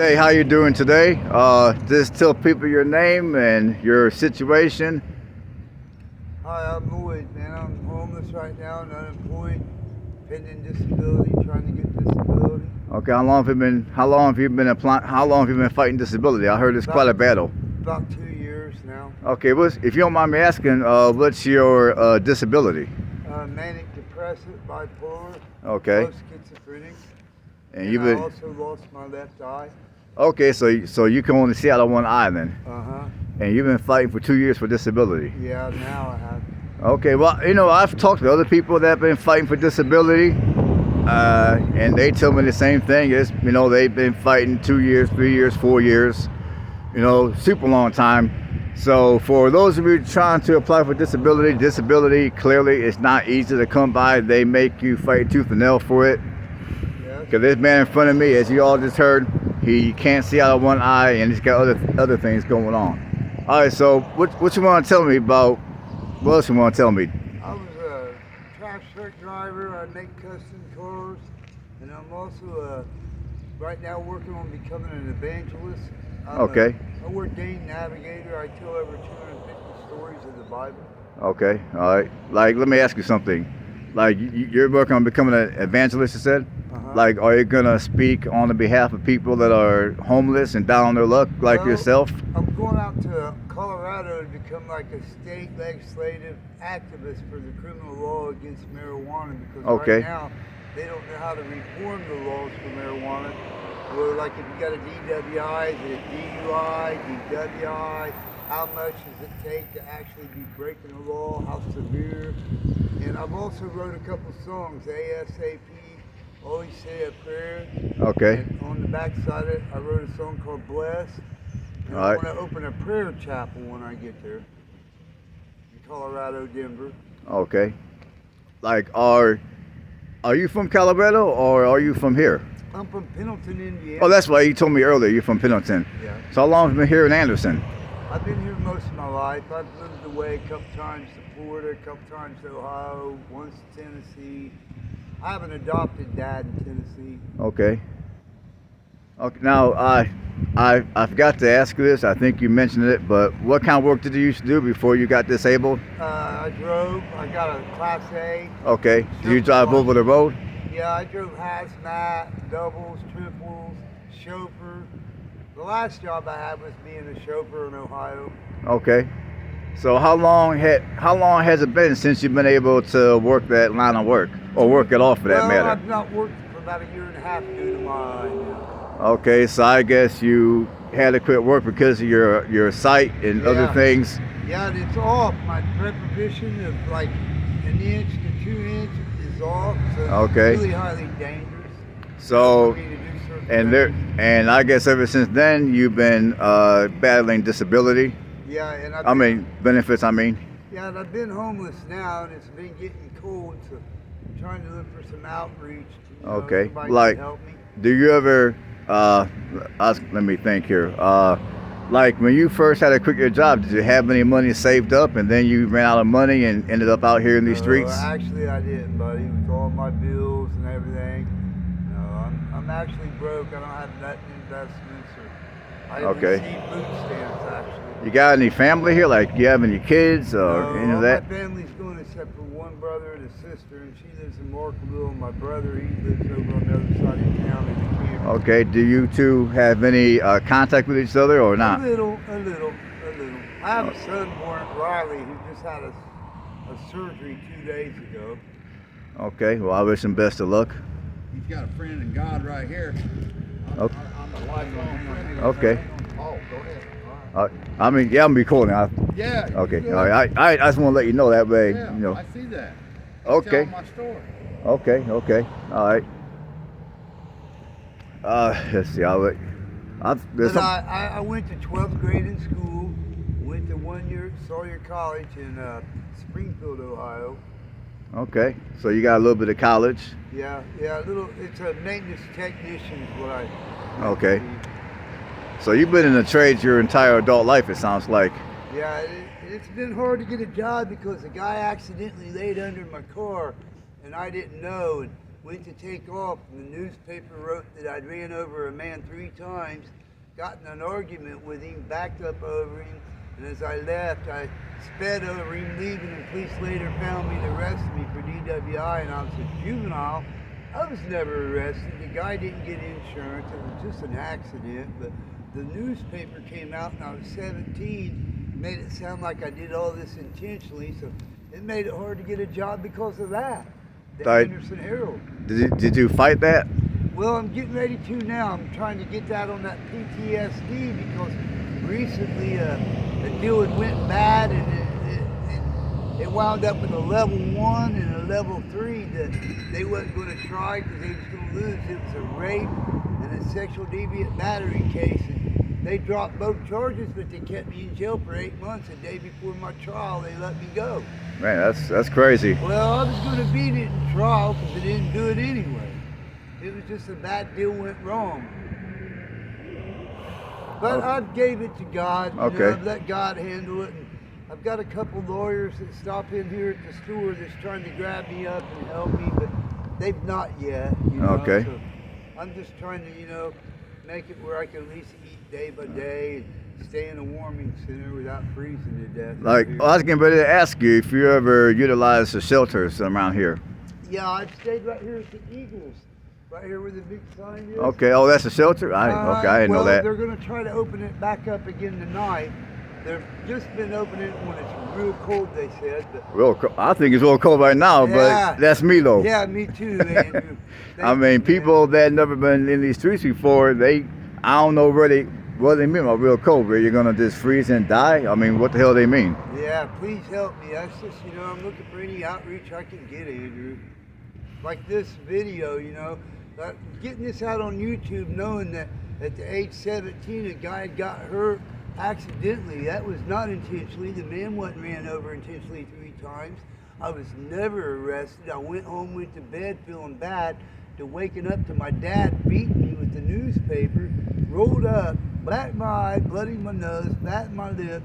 Hey, how you doing today? Just tell people your name and your situation. Hi, I'm Lloyd, man. I'm homeless right now and unemployed, pending disability, trying to get disability. Okay, how long have you been applying? How long have you been fighting disability? I heard it's quite About a battle. about 2 years now. Okay, if you don't mind me asking, what's your disability? Manic depressive, bipolar, Okay, low schizophrenic, and and you've I been also lost my left eye. okay. So you can only see out of one eye then, Uh-huh. and you've been fighting for 2 years for disability. Yeah, now I have. Okay, well, I've talked to other people that have been fighting for disability, and they tell me the same thing. They've been fighting 2 years, 3 years, 4 years, super long time. So for those of you trying to apply for disability clearly is not easy to come by. They make you fight tooth and nail for it. Yes. Because this man in front of me, as you all just heard, he can't see out of one eye, and he's got other things going on. All right, so what you want to tell me about? What else you want to tell me? I was a trash truck driver. I make custom cars, and I'm also right now working on becoming an evangelist. Okay. I'm a ordained navigator. I tell over 250 stories of the Bible. Okay, all right. Like, let me ask you something. Like, you're working on becoming an evangelist, you said? Uh-huh. Like, are you gonna speak on the behalf of people that are homeless and down on their luck, like Well, yourself? I'm going out to Colorado to become like a state legislative activist for the criminal law against marijuana because Okay. right now they don't know how to reform the laws for marijuana. Well, like if you got a DWI, is it DUI, DWI? How much does it take to actually be breaking the law? How severe? And I've also wrote a couple songs, ASAP, Always Say a Prayer. Okay, And on the back side of it, I wrote a song called Bless. And all I right. want to open a prayer chapel when I get there in Colorado, Denver. Okay. Like, are you from Colorado or are you from here? I'm from Pendleton, Indiana. Oh, that's why you told me earlier you're from Pendleton. Yeah. So how long have you been here in Anderson? I've been here most of my life. I've moved away a couple times to Florida, a couple times to Ohio, once to Tennessee. I have an adopted dad in Tennessee. Okay. Okay. Now, I forgot to ask you this. I think you mentioned it, but what kind of work did you used to do before you got disabled? I drove. I got a Class A. Okay. Do you drive over the road? Yeah, I drove hazmat, doubles, triples, chauffeur. The last job I had was being a chauffeur in Ohio. Okay. So how long has it been since you've been able to work that line of work or work it off for that Well, matter? I've not worked for about a year and a half due to my eye now. Okay, so I guess you had to quit work because of your sight and other Yeah. things. Yeah, and it's off. My preposition of like an inch to 2 inch is off. So it's Okay. really highly dangerous. So for me to do certain and there things. and I guess ever since then you've been battling disability. Yeah, and I mean benefits. I mean. yeah, and I've been homeless now, and it's been getting cold, so I'm trying to look for some outreach. Okay, somebody like- can help me. Do you ever? Let me think here. Like when you first had to quit your job, did you have any money saved up, and then you ran out of money and ended up out here in these streets? Actually, I didn't, buddy. With all my bills and everything, no, I'm actually broke. I don't have nothing in investments, or I Okay. receive food stamps actually. You got any family here? Like, you have any kids or No, any of all that? my family's gone except for one brother and a sister, and she lives in Markville. And my brother, he lives over on the other side of town in the camp. Okay. Do you two have any contact with each other or A not? little. I have a son born Riley who just had a surgery 2 days ago. Okay. Well, I wish him best of luck. He's got a friend in God right here. Okay. I'm a lifelong friend. Okay. Oh, go ahead. All right. I mean, yeah, I'm recording. Yeah. Okay. you All good? right. I just want to let you know that way. Yeah, You know. I see that. Okay. Tell my story. Okay. All right. Let's see. There's But some. I went to 12th grade in school, went to 1 year at Sawyer College in Springfield, Ohio. Okay. So you got a little bit of college. Yeah, a little, it's a maintenance technician is what I Okay. So you've been in the trades your entire adult life, it sounds like. Yeah, it's been hard to get a job because a guy accidentally laid under my car and I didn't know. And went to take off, and the newspaper wrote that I'd ran over a man 3 times, got in an argument with him, backed up over him, and as I left, I sped over him, leaving, and police later found me and arrested me for DWI, and I was a juvenile. I was never arrested. The guy didn't get insurance. It was just an accident, but the newspaper came out and I was 17, made it sound like I did all this intentionally, so it made it hard to get a job because of that. The Anderson Herald. Did you fight that? Well, I'm getting ready to now. I'm trying to get that on that PTSD because recently the deal had went bad and it wound up with a level 1 and a level 3 that they wasn't going to try because they was going to lose. It was a rape and a sexual deviant battery case. And they dropped both charges, but they kept me in jail for 8 months. The day before my trial, they let me go. Man, that's crazy. Well, I was going to beat it in trial because they didn't do it anyway. It was just a bad deal went wrong. But I gave it to God. Okay. You know, I've let God handle it. And I've got a couple lawyers that stop in here at the store that's trying to grab me up and help me, but they've not yet. You know? Okay. So I'm just trying to, make it where I can at least eat day by day and stay in a warming center without freezing to death. Like, I was getting ready to ask you if you ever utilize the shelters around here. Yeah, I stayed right here at the Eagles, right here where the big sign is. Okay. Oh, that's a shelter. Okay, I didn't know that. They're going to try to open it back up again tonight. They've just been opening it when it's real cold, they said. But I think it's real cold right now, Yeah. but that's me though. yeah, me too, Andrew. I mean, people that never been in these streets before, I don't know what they mean by real cold. Where you're gonna just freeze and die? I mean, what the hell they mean? Yeah, please help me. That's just, I'm looking for any outreach I can get, Andrew. Like this video, getting this out on YouTube, knowing that at the age 17, a guy got hurt accidentally. That was not intentionally. The man wasn't ran over intentionally 3 times. I was never arrested. I went home, went to bed feeling bad, to waking up to my dad beating me with the newspaper, rolled up, blacked my eye, bloodied my nose, batted my lip,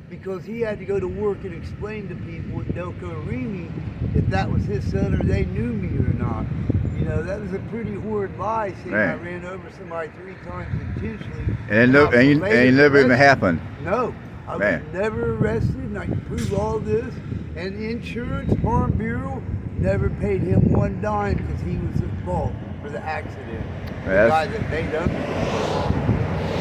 because he had to go to work and explain to people at Delco Remy if that was his son or they knew me or not. That was a pretty horrid lie, saying I ran over somebody 3 times intentionally. And it never even happened. No, I was never arrested, and I can prove all this. And insurance, Farm Bureau, never paid him 1 dime because he was at fault for the accident. The guy that made up.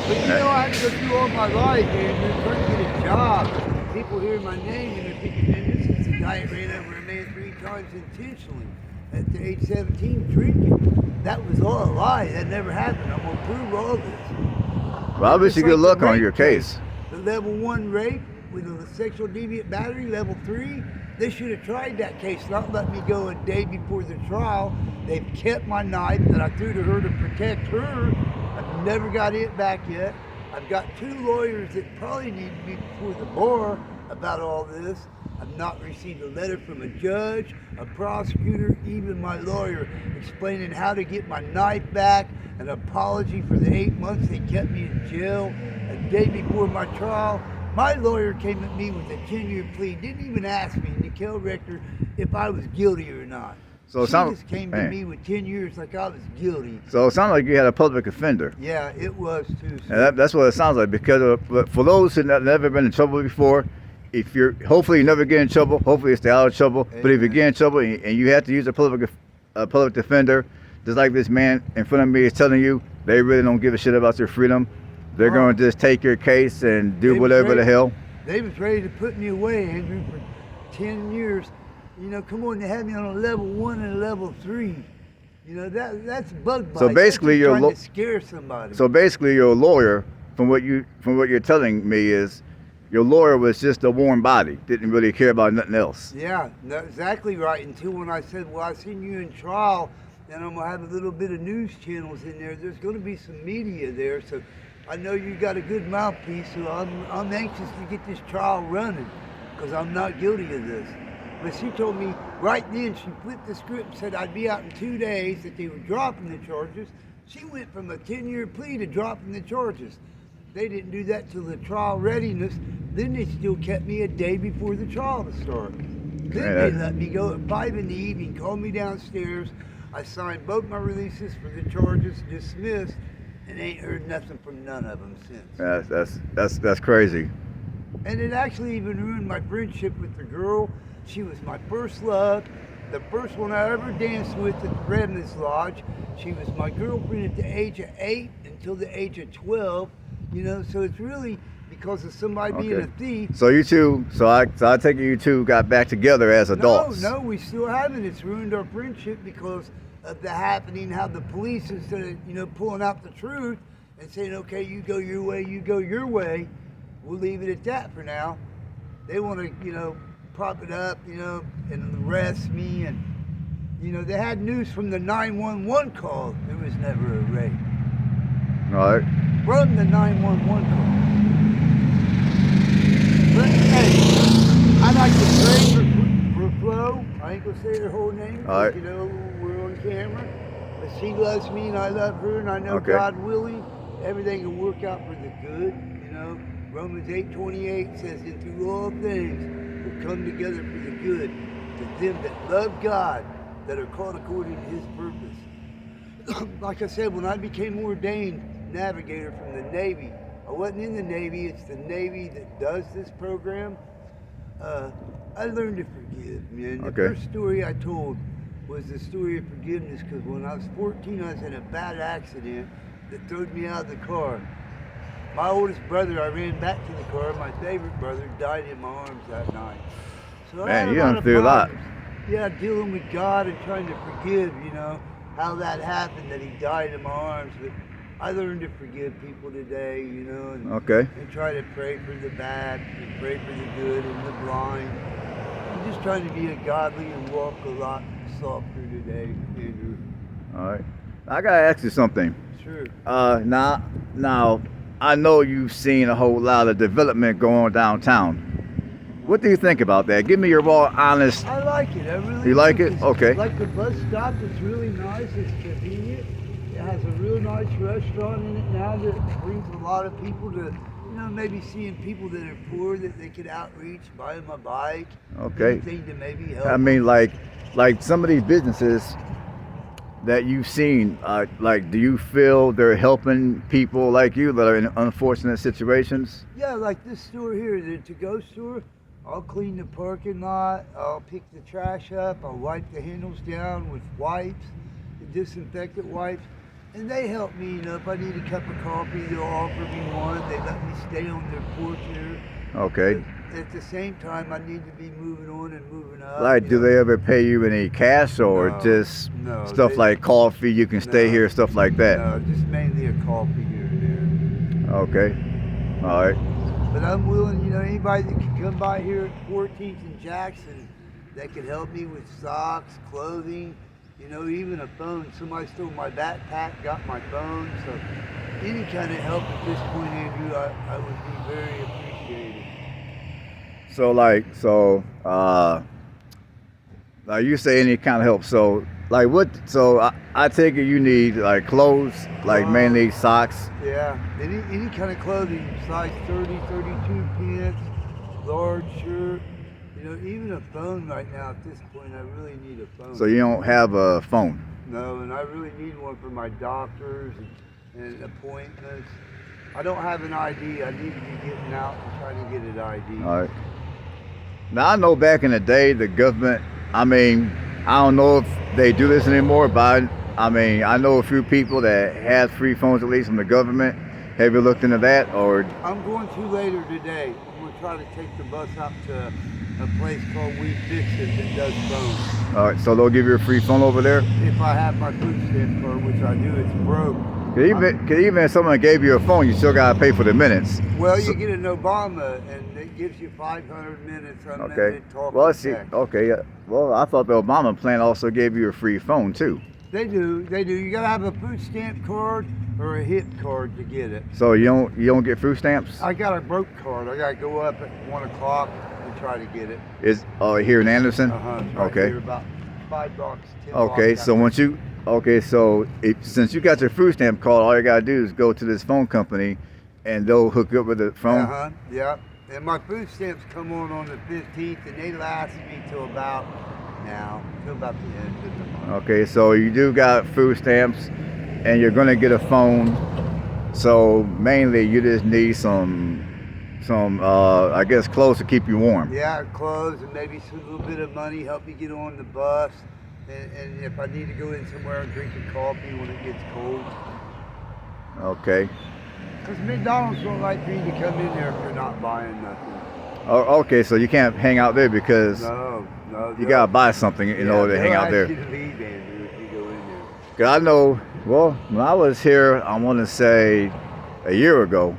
But I had to go through all my life, and trying to get a job. People hear my name and they're thinking, man, this is the guy that ran over a man 3 times intentionally. At the age 17, drinking. That was all a lie. That never happened. I'm going to prove all this. Well, I wish you good luck on your case. The level 1 rape with a sexual deviant battery, level 3, they should have tried that case, not let me go a day before the trial. They've kept my knife that I threw to her to protect her. I've never got it back yet. I've got 2 lawyers that probably need to be before the bar about all this. I've not received a letter from a judge, a prosecutor, even my lawyer, explaining how to get my knife back, an apology for the 8 months they kept me in jail. A day before my trial, my lawyer came at me with a 10-year plea, didn't even ask me, Nicole Rector, if I was guilty or not. So she just came to me with 10 years like I was guilty. So it sounds like you had a public offender. Yeah, it was too. And that's what it sounds like, because for those who have never been in trouble before, hopefully you never get in trouble, hopefully you stay out of trouble. Amen. But if you get in trouble and you have to use a public defender, just like this man in front of me is telling you, they really don't give a shit about your freedom. They're going to just take your case and do whatever the hell. They was ready to put me away, Andrew, for 10 years. Come on, they had me on a level 1 and a level 3. That's bug bites. So basically, you're trying to scare somebody. So basically, your lawyer, from what you're telling me, is your lawyer was just a warm body, didn't really care about nothing else. Yeah, that's exactly right. Until when I said, well, I seen you in trial, and I'm going to have a little bit of news channels in there. There's going to be some media there, so I know you got a good mouthpiece, so I'm anxious to get this trial running, because I'm not guilty of this. But she told me right then, she flipped the script and said I'd be out in 2 days, that they were dropping the charges. She went from a 10-year plea to dropping the charges. They didn't do that till the trial readiness. Then they still kept me a day before the trial to start. Then they let me go at 5 in the evening, called me downstairs. I signed both my releases for the charges dismissed, and ain't heard nothing from none of them since. That's crazy. And it actually even ruined my friendship with the girl. She was my first love, the first one I ever danced with at the Redlands Lodge. She was my girlfriend at the age of 8 until the age of 12. You know, so it's really because of somebody being a thief. So you two, so I take it you two got back together as adults. No, we still haven't. It's ruined our friendship because of the happening, how the police, instead of, you know, pulling out the truth and saying, okay, you go your way, you go your way, we'll leave it at that for now. They want to, you know, prop it up, you know, and arrest me. And, you know, they had news from the 911 call. There was never a rape. All right. From the 911 call. But, hey, I'd like to pray for Flo. I ain't going to say her whole name. All right. You know, we're on camera. But she loves me and I love her. And I know God willing, everything will work out for the good. You know, Romans 8:28 says, and through all things will come together for the good to them that love God, that are called according to his purpose. Like I said, when I became ordained navigator from the Navy, I wasn't in the Navy, it's the Navy that does this program. I learned to forgive, man. The first story I told was the story of forgiveness, because when I was 14, I was in a bad accident that threw me out of the car. My oldest brother, I ran back to the car, my favorite brother, died in my arms that night. So man, you done through a lot. Yeah, dealing with God and trying to forgive, you know, how that happened, that he died in my arms. But I learned to forgive people today, you know, and try to pray for the bad and pray for the good and the blind. I'm just trying to be a godly and walk a lot softer today, Andrew. All right. I got to ask you something. Sure. Now, I know you've seen a whole lot of development going on downtown. What do you think about that? Give me your raw, honest. I like it. I really. You like it? Okay. Like the bus stop, it's really nice. It's convenient. It has a real nice restaurant in it now that brings a lot of people to, you know, maybe seeing people that are poor that they could outreach, buy them a bike. Okay. Anything to maybe help. I mean, like some of these businesses that you've seen, like, do you feel they're helping people like you that are in unfortunate situations? Yeah, like this store here, the to-go store. I'll clean the parking lot. I'll pick the trash up. I'll wipe the handles down with wipes, the disinfectant wipes. And they help me, you know, if I need a cup of coffee, they'll offer me one. They let me stay on their porch here. Okay. But at the same time, I need to be moving on and moving up. Like, do they ever pay you any cash or just stuff like coffee, you can stay here, stuff like that? No, just mainly a coffee here and there. Okay. All right. But I'm willing, you know, anybody that can come by here at 14th and Jackson that can help me with socks, clothing, you know, even a phone. Somebody stole my backpack, got my phone. So any kind of help at this point, Andrew, I would be very appreciated. Like you say any kind of help. So like what, so I take it you need like clothes, like mainly socks. Yeah, any kind of clothing, size 30, 32 pants, large shirt. You know, even a phone right now at this point, I really need a phone. So you don't have a phone? No, and I really need one for my doctors and appointments. I don't have an ID. I need to be getting out and trying to get an ID. All right. Now I know back in the day, the government, I mean, I don't know if they do this anymore, but I mean, I know a few people that have free phones at least from the government. Have you looked into that, or? I'm going to later today. I'm going to try to take the bus out to a place called We Fix It that does phones. All right, so they'll give you a free phone over there? If I have my food stamp card, which I do, it's broke. Cause even if someone gave you a phone, you still gotta pay for the minutes. Well, you get an Obama, and it gives you 500 minutes unlimited talk. Well, see, okay. Well, I thought the Obama plan also gave you a free phone too. They do. You gotta have a food stamp card or a HIP card to get it. So you don't get food stamps? I got a broke card. I gotta go up at 1 o'clock and try to get it. Is here in Anderson? Right okay. Here, about 5 blocks, 10 okay. blocks So once you since you got your food stamp card, all you gotta do is go to this phone company, and they'll hook you up with the phone. Yeah. And my food stamps come on the 15th, and they last me till about now till about the end of the month. Okay, so you do got food stamps, and you're gonna get a phone. So mainly, you just need some I guess clothes to keep you warm. Yeah, clothes and maybe some little bit of money help me get on the bus. And if I need to go in somewhere and drink a coffee when it gets cold. Okay. Because McDonald's don't like me to come in there if you're not buying nothing. Oh, okay, so you can't hang out there because No. you gotta buy something in order to hang out there. They'll ask you to leave, Andrew, if you go in there. 'Cause I know, well, when I was here, I want to say a year ago,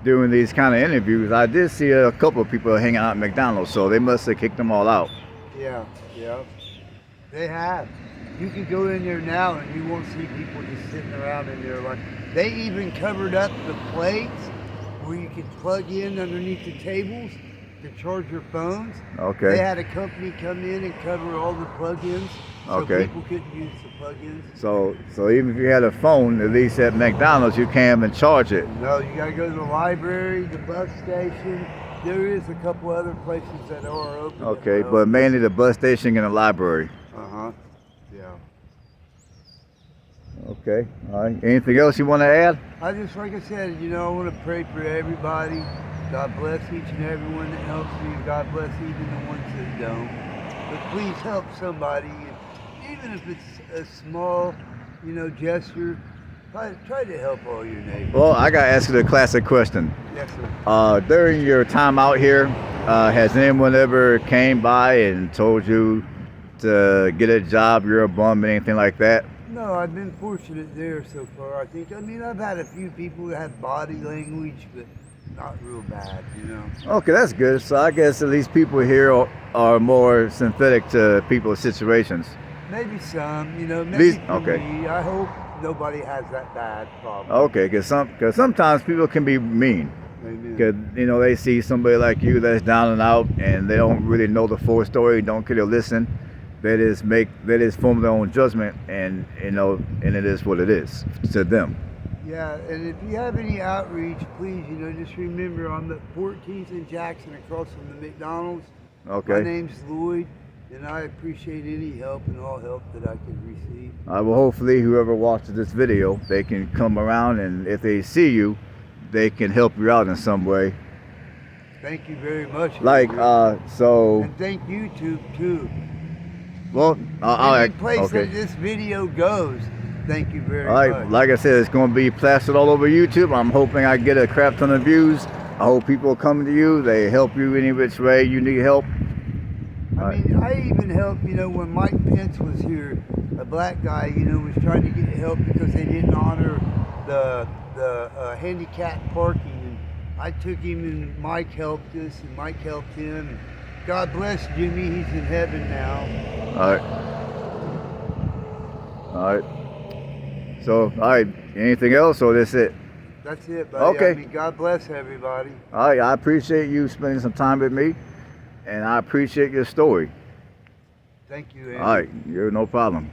doing these kind of interviews, I did see a couple of people hanging out at McDonald's, so they must have kicked them all out. Yeah. They have. You can go in there now and you won't see people just sitting around in there. Like they even covered up the plates where you could plug in underneath the tables to charge your phones. Okay. They had a company come in and cover all the plug-ins, so Okay. people couldn't use the plug-ins. So even if you had a phone, at least at McDonald's, you can and charge it. No, you gotta go to the library, the bus station. There is a couple other places that are open. Okay, but mainly the bus station and the library. Yeah. Okay, all right. Anything else you want to add? I just, like I said, I want to pray for everybody. God bless each and every one that helps me, and God bless even the ones that don't. But please help somebody, even if it's a small, gesture. Try to help all your neighbors. Well, I got to ask you the classic question. Yes, sir. During your time out here, has anyone ever came by and told you to get a job, you're a bum, anything like that? No, I've been fortunate there so far, I think. I've had a few people that have body language, but not real bad, Okay, that's good. So I guess at least people here are more sympathetic to people's situations. Maybe some, maybe These- for okay. me. I hope nobody has that bad problem. Okay, because sometimes people can be mean. Amen. Because they see somebody like you that's down and out, and they don't really know the full story, don't care to listen. They just form their own judgment, and and it is what it is to them. Yeah, and if you have any outreach, please, just remember I'm at 14th and Jackson across from the McDonald's. Okay. My name's Lloyd, and I appreciate any help and all help that I can receive. Well, hopefully whoever watches this video, they can come around, and if they see you, they can help you out in some way. Thank you very much. Like, Andrew. so, And thank YouTube too. well, Any place that this video goes, thank you very All much. right, like I said, it's going to be plastered all over YouTube. I'm hoping I get a crap ton of views. I hope people come to you. They help you any which way you need help. I mean, I even helped, when Mike Pence was here, a black guy, was trying to get help because they didn't honor the handicap parking. And I took him, and Mike helped us, and Mike helped him. And God bless Jimmy. He's in heaven now. All right. So, all right. Anything else, or that's it? That's it, buddy. Okay. I mean, God bless everybody. All right. I appreciate you spending some time with me, and I appreciate your story. Thank you, Andy. All right. You're no problem.